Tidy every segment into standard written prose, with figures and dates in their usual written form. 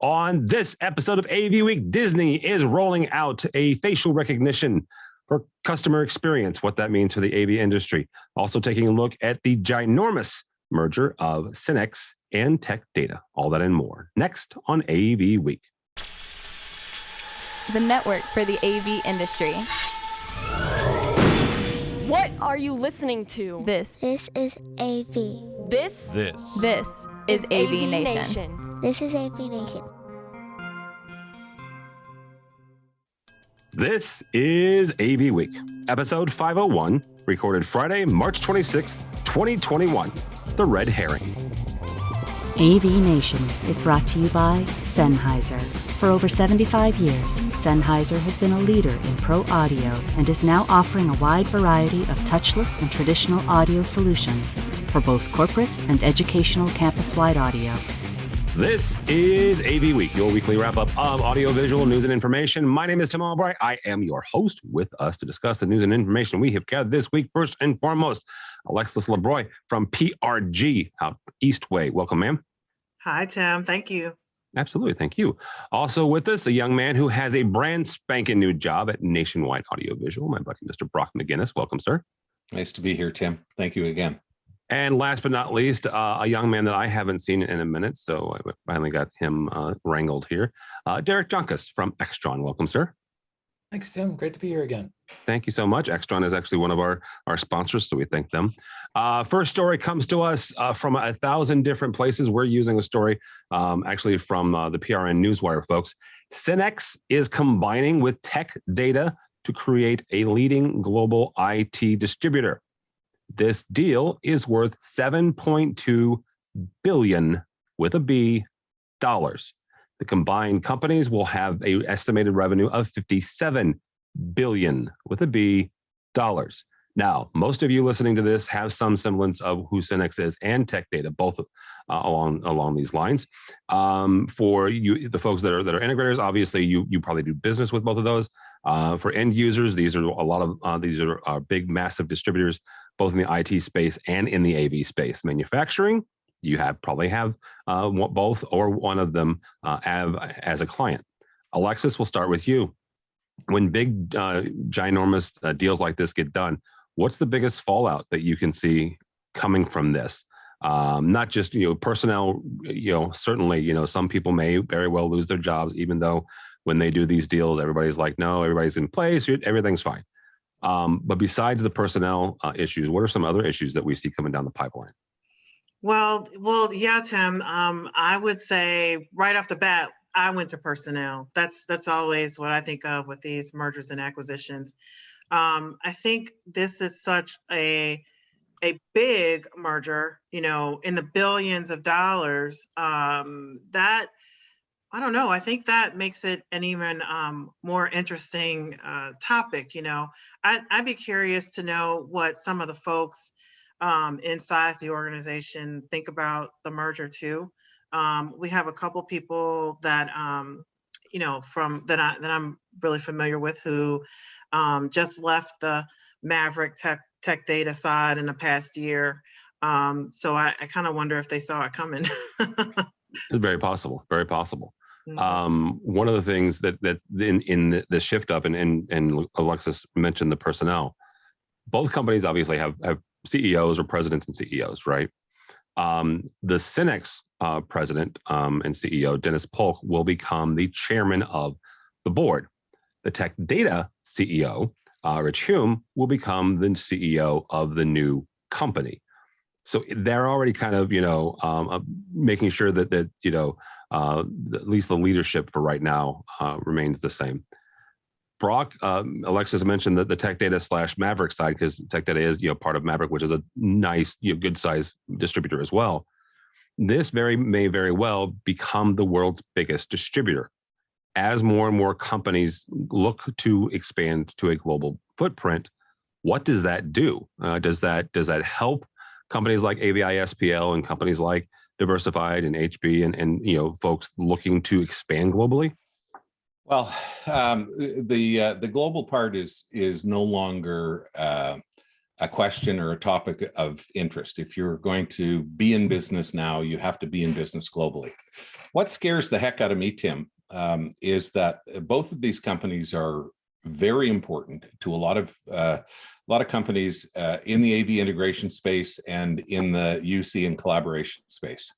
On this episode of AV Week, Disney is rolling out a facial recognition for customer experience, what that means for the AV industry. Also taking a look at the ginormous merger of Synnex and Tech Data. All that and more next on AV Week. The network for the AV industry. What are you listening to? This is AV. This is AVNation. This is AVNation. This is AV Week, episode 501, recorded Friday, March 26th, 2021. The Red Herring. AVNation is brought to you by Sennheiser. For over 75 years, Sennheiser has been a leader in pro audio and is now offering a wide variety of touchless and traditional audio solutions for both corporate and educational campus-wide audio. This is AV Week, your weekly wrap-up of audiovisual news and information. My name is Tim Albright. I am your host. With us to discuss the news and information we have gathered this week, first and foremost, Alexis LeBroy from PRG out Eastway. Welcome, ma'am. Hi, Tim. Thank you. Absolutely. Thank you. Also with us, a young man who has a brand spanking new job at Nationwide Audiovisual, my buddy, Mr. Brock McGinnis. Welcome, sir. Nice to be here, Tim. Thank you again. And last but not least, a young man that I haven't seen in a minute, so I finally got him wrangled here. Derek Junkus from Extron. Welcome, sir. Thanks, Tim. Great to be here again. Thank you so much. Extron is actually one of our sponsors, so we thank them. First story comes to us from 1,000 different places. We're using a story actually from the PRN Newswire folks. Synnex is combining with Tech Data to create a leading global IT distributor. This deal is worth $7.2 billion with a B dollars. The combined companies will have an estimated revenue of $57 billion with a B dollars. Now, most of you listening to this have some semblance of who Synnex is and Tech Data, both along these lines. For you, the folks that are integrators, obviously you probably do business with both of those. For end users, these are a lot of these are big, massive distributors, both in the IT space and in the AV space. Manufacturing, you probably have both or one of them as a client. Alexis, we'll start with you. When big, ginormous deals like this get done, what's the biggest fallout that you can see coming from this? Not just personnel. Certainly, some people may very well lose their jobs, even though when they do these deals, everybody's like, no, everybody's in place, everything's fine. But besides the personnel issues, what are some other issues that we see coming down the pipeline? Well, yeah, Tim. I would say right off the bat, I went to personnel. That's always what I think of with these mergers and acquisitions. I think this is such a big merger, in the billions of dollars. That I don't know. I think that makes it an even more interesting topic. I'd be curious to know what some of the folks inside the organization think about the merger too. We have a couple people that from that I'm really familiar with who just left the Maverick Tech Data side in the past year. So I kind of wonder if they saw it coming. It's very possible. Very possible. Mm-hmm. One of the things that in the shift up, and Alexis mentioned the personnel. Both companies obviously have CEOs or presidents and CEOs, right? The Synnex president and CEO, Dennis Polk, will become the chairman of the board. The Tech Data CEO, Rich Hume, will become the CEO of the new company. So they're already kind of, making sure that at least the leadership for right now remains the same. Brock, Alexis mentioned that the Tech Data / Maverick side, because Tech Data is part of Maverick, which is a nice, good size distributor as well. This may very well become the world's biggest distributor. As more and more companies look to expand to a global footprint, what does that do? Does that help companies like AVI SPL and companies like Diversified and HB and folks looking to expand globally? Well, the global part is no longer a question or a topic of interest. If you're going to be in business now, you have to be in business globally. What scares the heck out of me, Tim, is that both of these companies are very important to a lot of companies in the AV integration space and in the UC and collaboration space.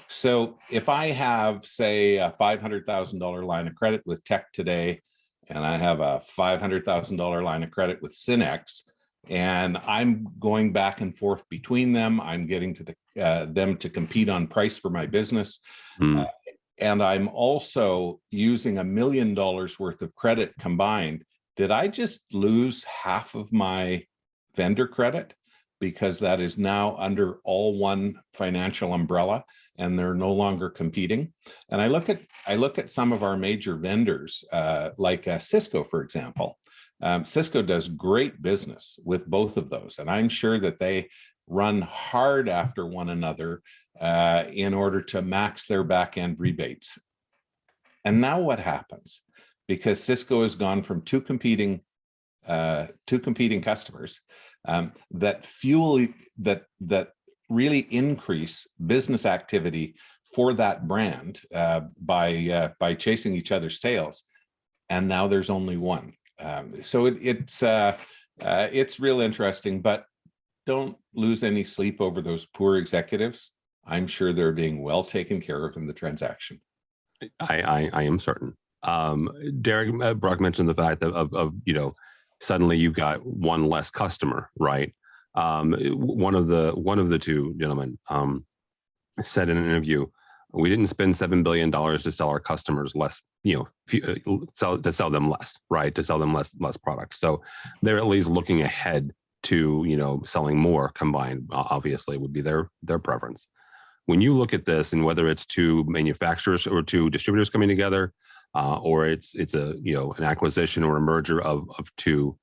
So if I have, say, a $500,000 line of credit with Tech today, and I have a $500,000 line of credit with Synnex, and I'm going back and forth between them, I'm getting to them to compete on price for my business. And I'm also using $1 million worth of credit combined. Did I just lose half of my vendor credit because that is now under all one financial umbrella and they're no longer competing? And I look at some of our major vendors, like Cisco, for example. Cisco does great business with both of those, and I'm sure that they run hard after one another in order to max their back-end rebates. And now what happens? Because Cisco has gone from two competing customers that really increase business activity for that brand by chasing each other's tails, and now there's only one. So it's real interesting, but don't lose any sleep over those poor executives. I'm sure they're being well taken care of in the transaction. I am certain. Derek, Brock mentioned the fact of suddenly you've got one less customer, right? One of the two gentlemen said in an interview, we didn't spend $7 billion to sell our customers less, to sell them less, right? To sell them less products. So they're at least looking ahead to, selling more combined, obviously would be their preference. When you look at this, and whether it's two manufacturers or two distributors coming together, or it's an acquisition or a merger of two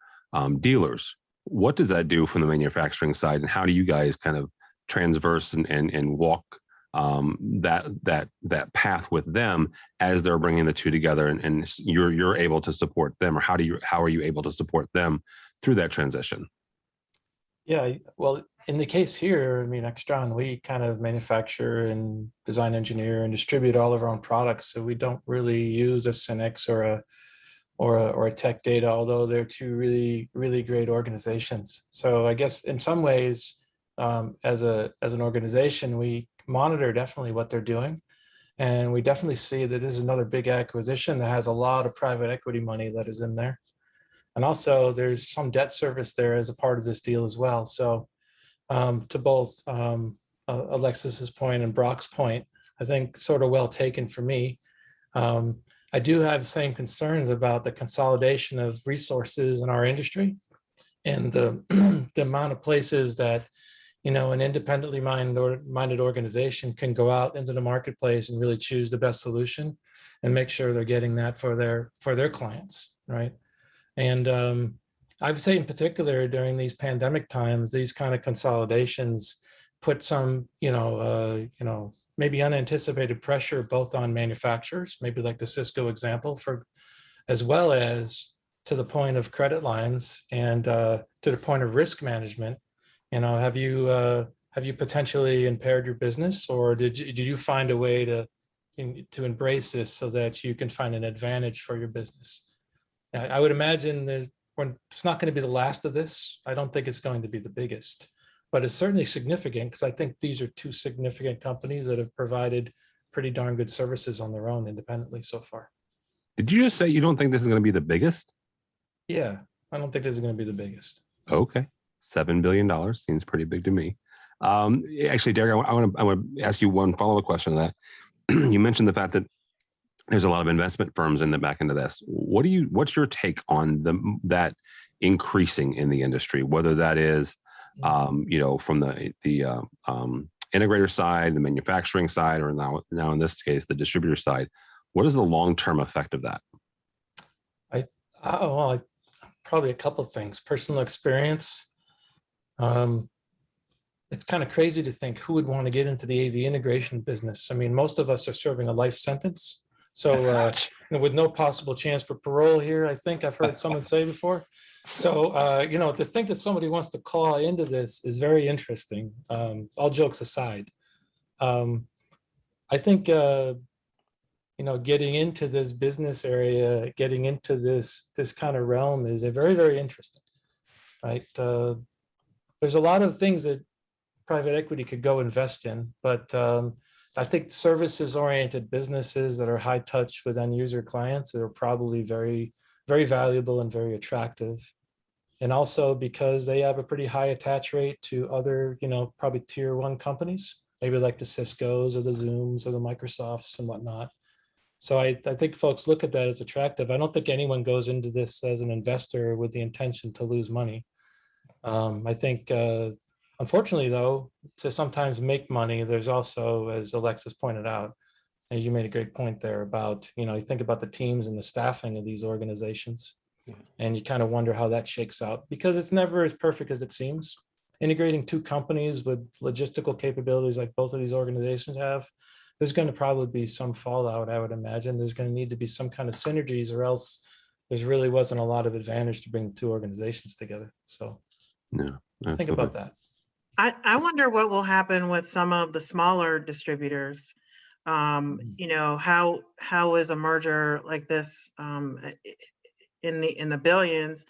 dealers, what does that do from the manufacturing side, and how do you guys kind of transverse and walk that path with them as they're bringing the two together, and you're able to support them, or how are you able to support them through that transition? Yeah, well, in the case here, Extron, we kind of manufacture and design, engineer, and distribute all of our own products. So we don't really use a Synnex or a Tech Data, although they're two really, really great organizations. So I guess in some ways, as an organization, we monitor definitely what they're doing. And we definitely see that this is another big acquisition that has a lot of private equity money that is in there. And also there's some debt service there as a part of this deal as well. So to both Alexis's point and Brock's point, I think sort of well taken for me. I do have the same concerns about the consolidation of resources in our industry and the amount of places that, an independently minded organization can go out into the marketplace and really choose the best solution and make sure they're getting that for their clients, right? And I would say in particular during these pandemic times, these kind of consolidations put some, maybe unanticipated pressure both on manufacturers, maybe like the Cisco example, as well as to the point of credit lines and to the point of risk management. Have you potentially impaired your business, or did you find a way to embrace this so that you can find an advantage for your business? I would imagine it's not going to be the last of this. I don't think it's going to be the biggest, but it's certainly significant because I think these are two significant companies that have provided pretty darn good services on their own independently so far. Did you just say you don't think this is going to be the biggest? Yeah, I don't think this is going to be the biggest. Okay. $7 billion seems pretty big to me. Actually, Derek, I want to ask you one follow-up question to that. You mentioned the fact that there's a lot of investment firms in the back end of this. What's your take on that increasing in the industry, whether that is, from the integrator side, the manufacturing side, or now in this case, the distributor side? What is the long-term effect of that? Probably a couple of things. Personal experience. It's kind of crazy to think who would want to get into the AV integration business. Most of us are serving a life sentence. So with no possible chance for parole here, I think I've heard someone say before. So, to think that somebody wants to call into this is very interesting. All jokes aside, I think getting into this business area, getting into this kind of realm is a very, very interesting, right? There's a lot of things that private equity could go invest in, but I think services-oriented businesses that are high touch with end user clients are probably very, very valuable and very attractive. And also because they have a pretty high attach rate to other, probably tier 1 companies, maybe like the Ciscos or the Zooms or the Microsofts and whatnot. So I think folks look at that as attractive. I don't think anyone goes into this as an investor with the intention to lose money. I think, unfortunately, though, to sometimes make money, there's also, as Alexis pointed out, and you made a great point there about, you think about the teams and the staffing of these organizations, and you kind of wonder how that shakes out, because it's never as perfect as it seems. Integrating 2 companies with logistical capabilities like both of these organizations have, there's going to probably be some fallout, I would imagine. There's going to need to be some kind of synergies, or else there really wasn't a lot of advantage to bring 2 organizations together. So think about that. I wonder what will happen with some of the smaller distributors. How is a merger like this in the billions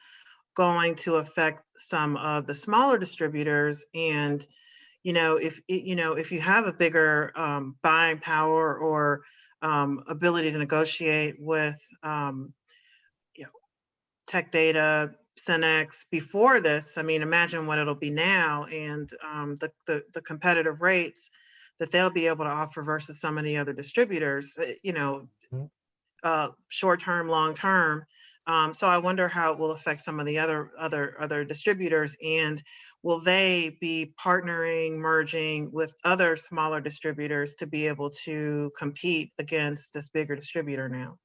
going to affect some of the smaller distributors? And if you have a bigger buying power or ability to negotiate with Tech Data, Synnex before this, imagine what it'll be now, and the competitive rates that they'll be able to offer versus some of the other distributors, short term, long term. So I wonder how it will affect some of the other distributors, and will they be partnering, merging with other smaller distributors to be able to compete against this bigger distributor now?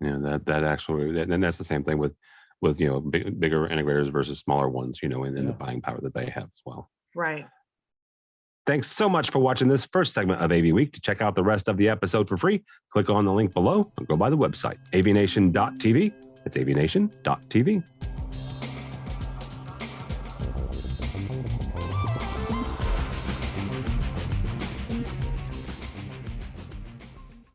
That actually, and that's the same thing with bigger integrators versus smaller ones, and the buying power that they have as well. Right. Thanks so much for watching this first segment of AV Week. To check out the rest of the episode for free, click on the link below and go by the website, avnation.tv. It's avnation.tv.